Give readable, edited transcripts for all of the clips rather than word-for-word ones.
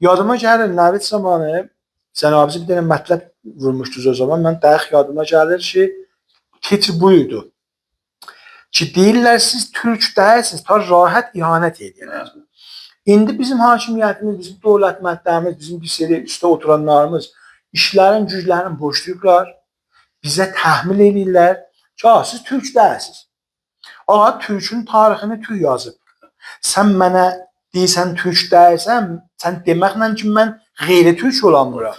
Yadıma gəlir Nəvid zamanı cənabınız bir dənə mətləb vurmuşdunuz o zaman. Mən dəqiq yadıma gəlir ki, titr buydu. Ki deyirlər siz türk değilsiniz, ta rahat ihanet edirlər. İndi bizim hakimiyyətimiz, bizim dövlət mətləbimiz, bizim bir seri üstə oturanlarımız işlərin, güclərin boşlayıblar. Bizə təhmil edirlər ki, siz türk değilsiniz. Aha, türkün tarixini türk yazıb. Sən mənə deyirsən türk değilsən, sən deməklə ki, mən qeyri-türk olamıram.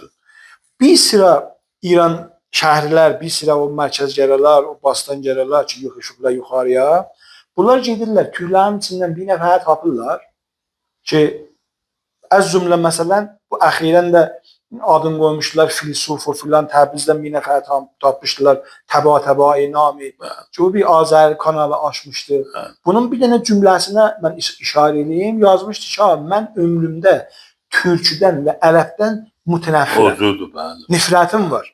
Bir sıra İran şəhərlər, bir sıra o mərkəzgərələr, o bastangərələr ki, yıxışıblar yuxarıya. Bunlar gedirlər, türklərin içindən bir nəfər tapırlar ki, az cümlə məsələn, bu əxirən də adını qoymuşlar Filisufo filan, Təbrizdən bir nəfər tapmışdılar, Təba Nami ki, o bir Azər kanalı açmışdı. Bunun bir dənə cümləsinə mən işarə edeyim, yazmışdı ki, mən ömrümdə türküdən və ərəbdən mütənəffirəm. Nifrətim var.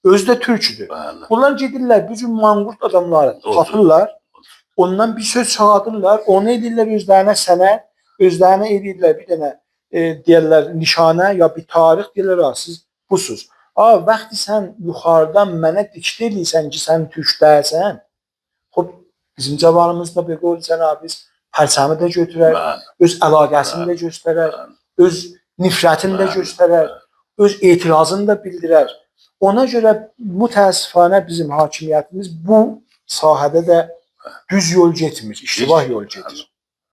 Özü də türküdür. Bunlar gedirlər, bütün manqurt adamları tapırlar, ondan bir söz çağırırlar, onu edirlər özlərinə sənət, özlərinə edirlər bir dənə deyirlər nişanə ya bir tarix deyirlər, siz busuz. Vaxtı sən yuxarıdan mənə dikdə edirsən ki, sən türk deyilsən, bizim cavanımızda bir qol cənabız pərçəmi də götürər, öz əlaqəsini də göstərər, öz nifrətini də göstərər, öz etirazını da bildirər. Ona görə mütəəssifanə bizim hakimiyyətimiz bu sahədə də düz yol getmir, iştibah yol gedir.